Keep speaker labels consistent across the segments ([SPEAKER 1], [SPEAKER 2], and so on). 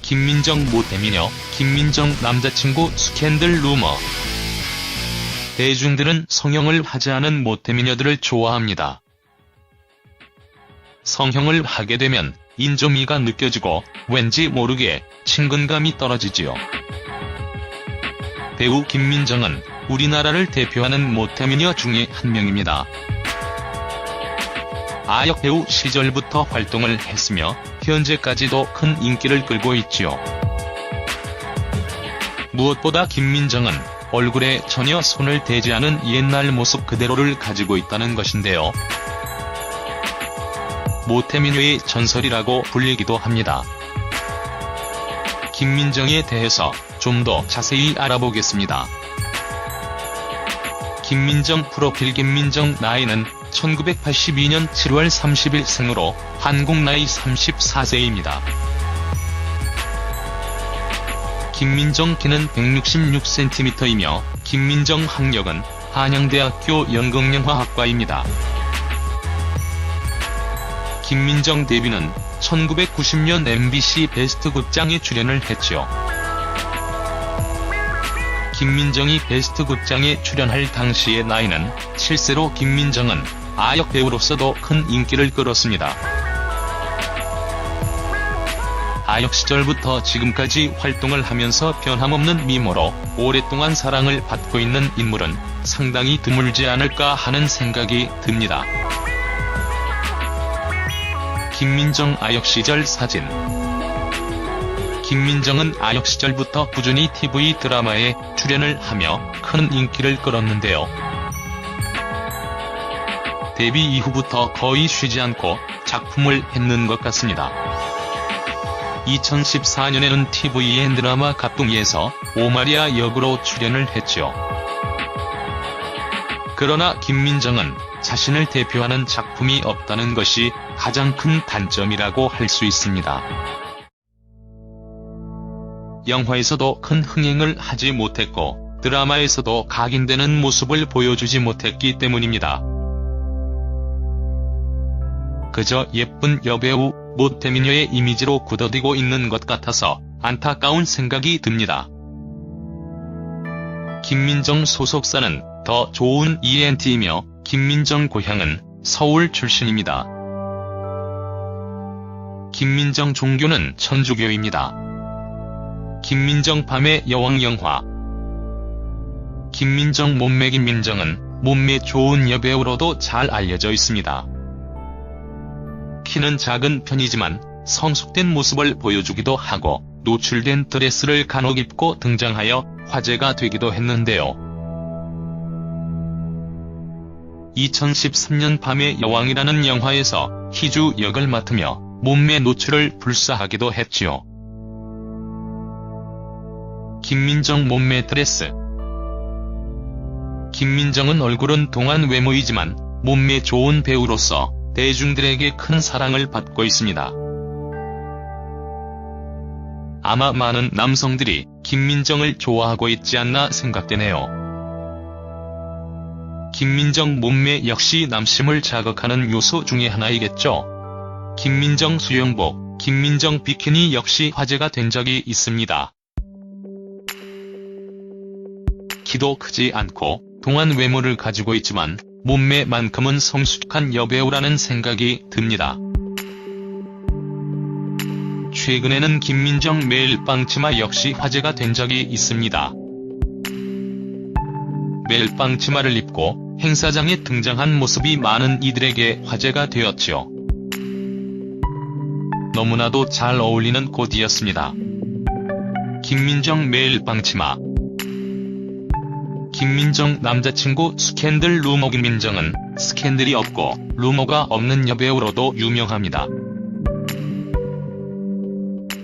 [SPEAKER 1] 김민정 모태미녀, 김민정 남자친구 스캔들 루머. 대중들은 성형을 하지 않은 모태미녀들을 좋아합니다. 성형을 하게 되면 인조미가 느껴지고 왠지 모르게 친근감이 떨어지지요. 배우 김민정은 우리나라를 대표하는 모태미녀 중에 한 명입니다. 아역 배우 시절부터 활동을 했으며 현재까지도 큰 인기를 끌고 있지요. 무엇보다 김민정은 얼굴에 전혀 손을 대지 않은 옛날 모습 그대로를 가지고 있다는 것인데요. 모태미녀의 전설이라고 불리기도 합니다. 김민정에 대해서 좀 더 자세히 알아보겠습니다. 김민정 프로필. 김민정 나이는 1982년 7월 30일 생으로 한국 나이 34세입니다. 김민정 키는 166cm이며 김민정 학력은 한양대학교 연극영화학과입니다. 김민정 데뷔는 1990년 MBC 베스트 극장에 출연을 했죠. 김민정이 베스트 극장에 출연할 당시의 나이는 7세로 김민정은 아역 배우로서도 큰 인기를 끌었습니다. 아역 시절부터 지금까지 활동을 하면서 변함없는 미모로 오랫동안 사랑을 받고 있는 인물은 상당히 드물지 않을까 하는 생각이 듭니다. 김민정 아역 시절 사진. 김민정은 아역 시절부터 꾸준히 TV 드라마에 출연을 하며 큰 인기를 끌었는데요. 데뷔 이후부터 거의 쉬지 않고 작품을 했는 것 같습니다. 2014년에는 TVN 드라마 갑둥이에서 오마리아 역으로 출연을 했죠. 그러나 김민정은 자신을 대표하는 작품이 없다는 것이 가장 큰 단점이라고 할 수 있습니다. 영화에서도 큰 흥행을 하지 못했고 드라마에서도 각인되는 모습을 보여주지 못했기 때문입니다. 그저 예쁜 여배우, 모태미녀의 이미지로 굳어지고 있는 것 같아서 안타까운 생각이 듭니다. 김민정 소속사는 더 좋은 ENT이며 김민정 고향은 서울 출신입니다. 김민정 종교는 천주교입니다. 김민정 밤의 여왕 영화. 김민정 몸매. 김민정은 몸매 좋은 여배우로도 잘 알려져 있습니다. 키는 작은 편이지만 성숙된 모습을 보여주기도 하고 노출된 드레스를 간혹 입고 등장하여 화제가 되기도 했는데요. 2013년 밤의 여왕이라는 영화에서 희주 역을 맡으며 몸매 노출을 불사하기도 했지요. 김민정 몸매 드레스. 김민정은 얼굴은 동안 외모이지만 몸매 좋은 배우로서 대중들에게 큰 사랑을 받고 있습니다. 아마 많은 남성들이 김민정을 좋아하고 있지 않나 생각되네요. 김민정 몸매 역시 남심을 자극하는 요소 중에 하나이겠죠. 김민정 수영복, 김민정 비키니 역시 화제가 된 적이 있습니다. 키도 크지 않고 동안 외모를 가지고 있지만 몸매만큼은 성숙한 여배우라는 생각이 듭니다. 최근에는 김민정 매일빵 치마 역시 화제가 된 적이 있습니다. 매일빵 치마를 입고 행사장에 등장한 모습이 많은 이들에게 화제가 되었죠. 너무나도 잘 어울리는 코디였습니다. 김민정 매일빵 치마. 김민정 남자친구 스캔들 루머. 김민정은 스캔들이 없고 루머가 없는 여배우로도 유명합니다.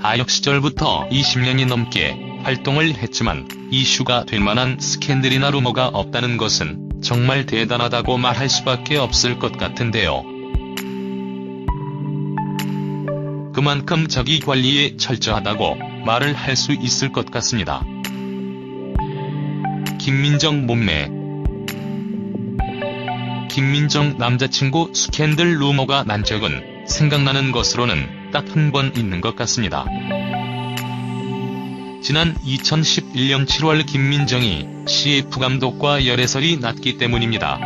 [SPEAKER 1] 아역 시절부터 20년이 넘게 활동을 했지만 이슈가 될 만한 스캔들이나 루머가 없다는 것은 정말 대단하다고 말할 수밖에 없을 것 같은데요. 그만큼 자기 관리에 철저하다고 말을 할 수 있을 것 같습니다. 김민정 몸매. 김민정 남자친구 스캔들 루머가 난 적은 생각나는 것으로는 딱 한 번 있는 것 같습니다. 지난 2011년 7월 김민정이 CF 감독과 열애설이 났기 때문입니다.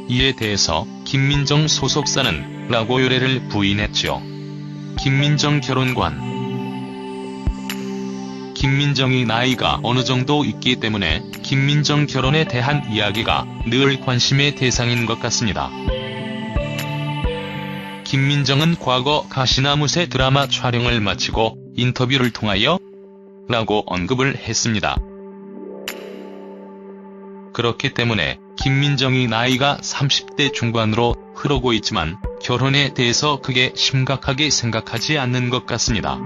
[SPEAKER 1] 이에 대해서 김민정 소속사는 라고 열애를 부인했죠. 김민정 결혼관. 김민정이 나이가 어느 정도 있기 때문에 김민정 결혼에 대한 이야기가 늘 관심의 대상인 것 같습니다. 김민정은 과거 가시나무새 드라마 촬영을 마치고 인터뷰를 통하여 라고 언급을 했습니다. 그렇기 때문에 김민정이 나이가 30대 중반으로 흐르고 있지만 결혼에 대해서 크게 심각하게 생각하지 않는 것 같습니다.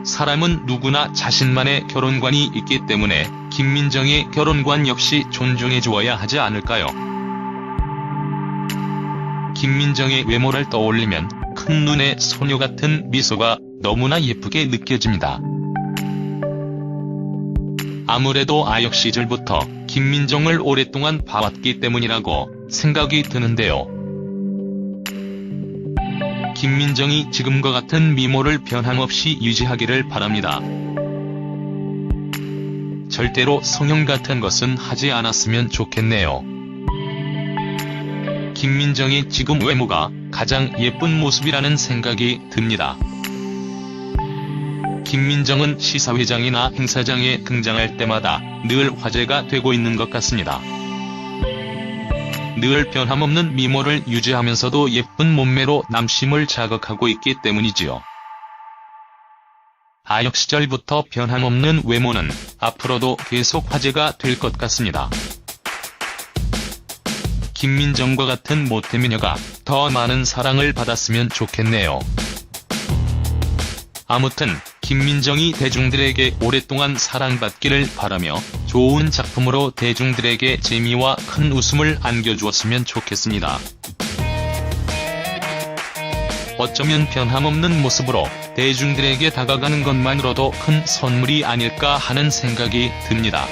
[SPEAKER 1] 사람은 누구나 자신만의 결혼관이 있기 때문에 김민정의 결혼관 역시 존중해 주어야 하지 않을까요? 김민정의 외모를 떠올리면 큰눈에 소녀 같은 미소가 너무나 예쁘게 느껴집니다. 아무래도 아역 시절부터 김민정을 오랫동안 봐왔기 때문이라고 생각이 드는데요. 김민정이 지금과 같은 미모를 변함없이 유지하기를 바랍니다. 절대로 성형 같은 것은 하지 않았으면 좋겠네요. 김민정의 지금 외모가 가장 예쁜 모습이라는 생각이 듭니다. 김민정은 시사회장이나 행사장에 등장할 때마다 늘 화제가 되고 있는 것 같습니다. 늘 변함없는 미모를 유지하면서도 예쁜 몸매로 남심을 자극하고 있기 때문이지요. 아역 시절부터 변함없는 외모는 앞으로도 계속 화제가 될 것 같습니다. 김민정과 같은 모태미녀가 더 많은 사랑을 받았으면 좋겠네요. 아무튼 김민정이 대중들에게 오랫동안 사랑받기를 바라며 좋은 작품으로 대중들에게 재미와 큰 웃음을 안겨주었으면 좋겠습니다. 어쩌면 변함없는 모습으로 대중들에게 다가가는 것만으로도 큰 선물이 아닐까 하는 생각이 듭니다.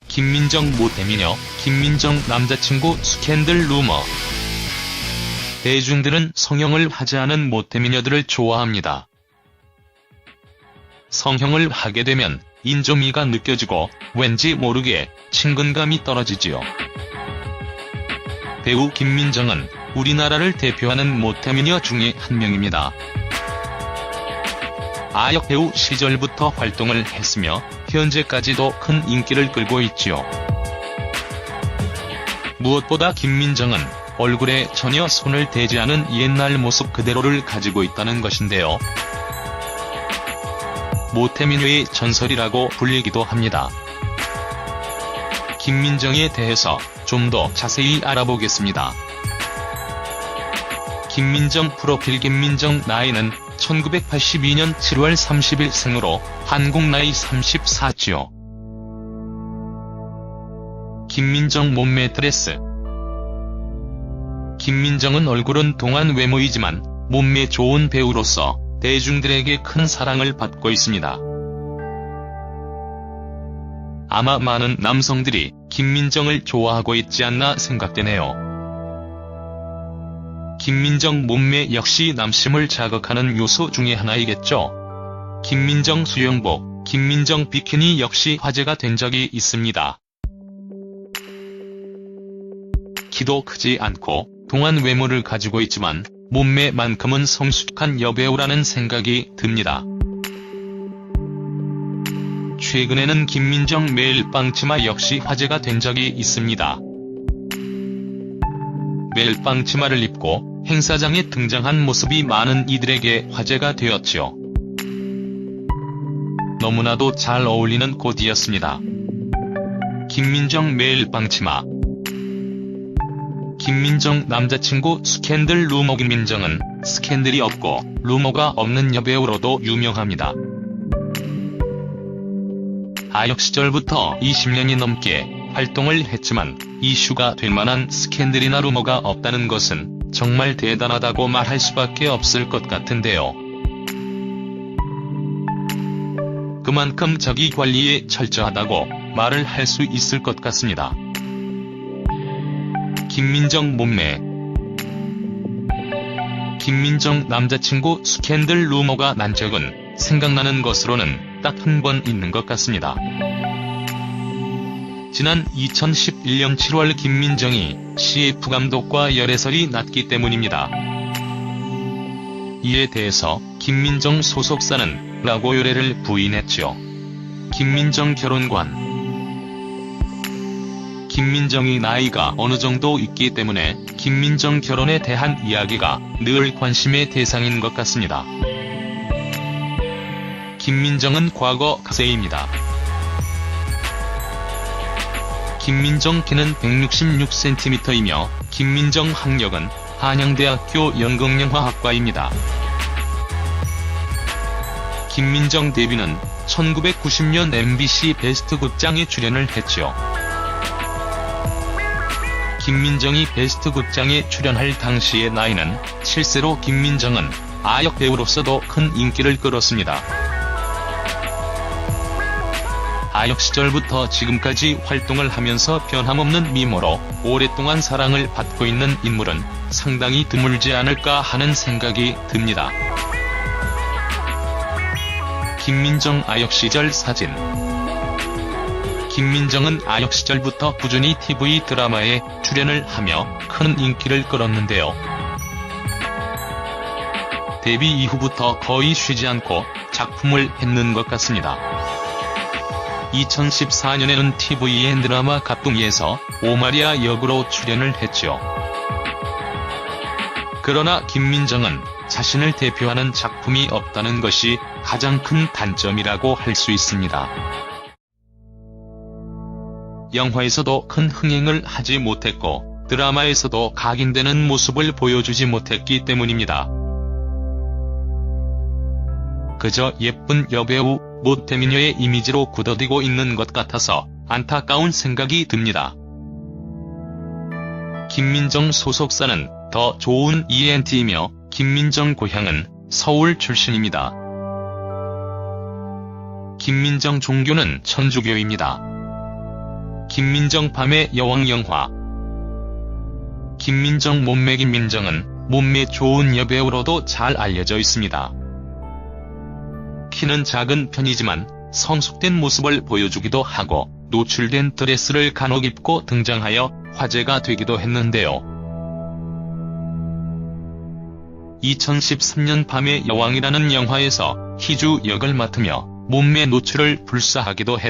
[SPEAKER 1] 김민정 모태미녀, 김민정 남자친구 스캔들 루머. 대중들은 성형을 하지 않은 모태미녀들을 좋아합니다. 성형을 하게 되면 인조미가 느껴지고 왠지 모르게 친근감이 떨어지지요. 배우 김민정은 우리나라를 대표하는 모태미녀 중에 한 명입니다. 아역 배우 시절부터 활동을 했으며 현재까지도 큰 인기를 끌고 있지요. 무엇보다 김민정은 얼굴에 전혀 손을 대지 않은 옛날 모습 그대로를 가지고 있다는 것인데요. 모태미녀의 전설이라고 불리기도 합니다. 김민정에 대해서 좀 더 자세히 알아보겠습니다. 김민정 프로필. 김민정 나이는 1982년 7월 30일 생으로 한국 나이 34죠. 김민정 몸매 드레스. 김민정은 얼굴은 동안 외모이지만 몸매 좋은 배우로서 대중들에게 큰 사랑을 받고 있습니다. 아마 많은 남성들이 김민정을 좋아하고 있지 않나 생각되네요. 김민정 몸매 역시 남심을 자극하는 요소 중에 하나이겠죠. 김민정 수영복, 김민정 비키니 역시 화제가 된 적이 있습니다. 키도 크지 않고 동안 외모를 가지고 있지만 몸매만큼은 성숙한 여배우라는 생각이 듭니다. 최근에는 김민정 매일빵 치마 역시 화제가 된 적이 있습니다. 매일빵 치마를 입고 행사장에 등장한 모습이 많은 이들에게 화제가 되었죠. 너무나도 잘 어울리는 코디였습니다. 김민정 매일빵 치마. 김민정 남자친구 스캔들 루머. 김민정은 스캔들이 없고 루머가 없는 여배우로도 유명합니다. 아역 시절부터 20년이 넘게 활동을 했지만 이슈가 될 만한 스캔들이나 루머가 없다는 것은 정말 대단하다고 말할 수밖에 없을 것 같은데요. 그만큼 자기 관리에 철저하다고 말을 할 수 있을 것 같습니다. 김민정 몸매. 김민정 남자친구 스캔들 루머가 난 적은 생각나는 것으로는 딱 한 번 있는 것 같습니다. 지난 2011년 7월 김민정이 CF 감독과 열애설이 났기 때문입니다. 이에 대해서 김민정 소속사는 라고 열애를 부인했죠. 김민정 결혼관. 김민정이 나이가 어느 정도 있기 때문에 김민정 결혼에 대한 이야기가 늘 관심의 대상인 것 같습니다. 김민정은 과거 가세입니다. 김민정 키는 166cm이며 김민정 학력은 한양대학교 연극영화학과입니다. 김민정 데뷔는 1990년 MBC 베스트 극장에 출연을 했죠. 김민정이 베스트 극장에 출연할 당시의 나이는 7세로 김민정은 아역 배우로서도 큰 인기를 끌었습니다. 아역 시절부터 지금까지 활동을 하면서 변함없는 미모로 오랫동안 사랑을 받고 있는 인물은 상당히 드물지 않을까 하는 생각이 듭니다. 김민정 아역 시절 사진. 김민정은 아역 시절부터 꾸준히 TV 드라마에 출연을 하며 큰 인기를 끌었는데요. 데뷔 이후부터 거의 쉬지 않고 작품을 했는 것 같습니다. 2014년에는 TVN 드라마 갑둥이에서 오마리아 역으로 출연을 했죠. 그러나 김민정은 자신을 대표하는 작품이 없다는 것이 가장 큰 단점이라고 할 수 있습니다. 영화에서도 큰 흥행을 하지 못했고 드라마에서도 각인되는 모습을 보여주지 못했기 때문입니다. 그저 예쁜 여배우, 모태미녀의 이미지로 굳어지고 있는 것 같아서 안타까운 생각이 듭니다. 김민정 소속사는 더 좋은 ENT이며 김민정 고향은 서울 출신입니다. 김민정 종교는 천주교입니다. 김민정 밤의 여왕 영화. 김민정 몸매. 김민정은 몸매 좋은 여배우로도 잘 알려져 있습니다. 키는 작은 편이지만 성숙된 모습을 보여주기도 하고 노출된 드레스를 간혹 입고 등장하여 화제가 되기도 했는데요. 2013년 밤의 여왕이라는 영화에서 희주 역을 맡으며 몸매 노출을 불사하기도 했습니다.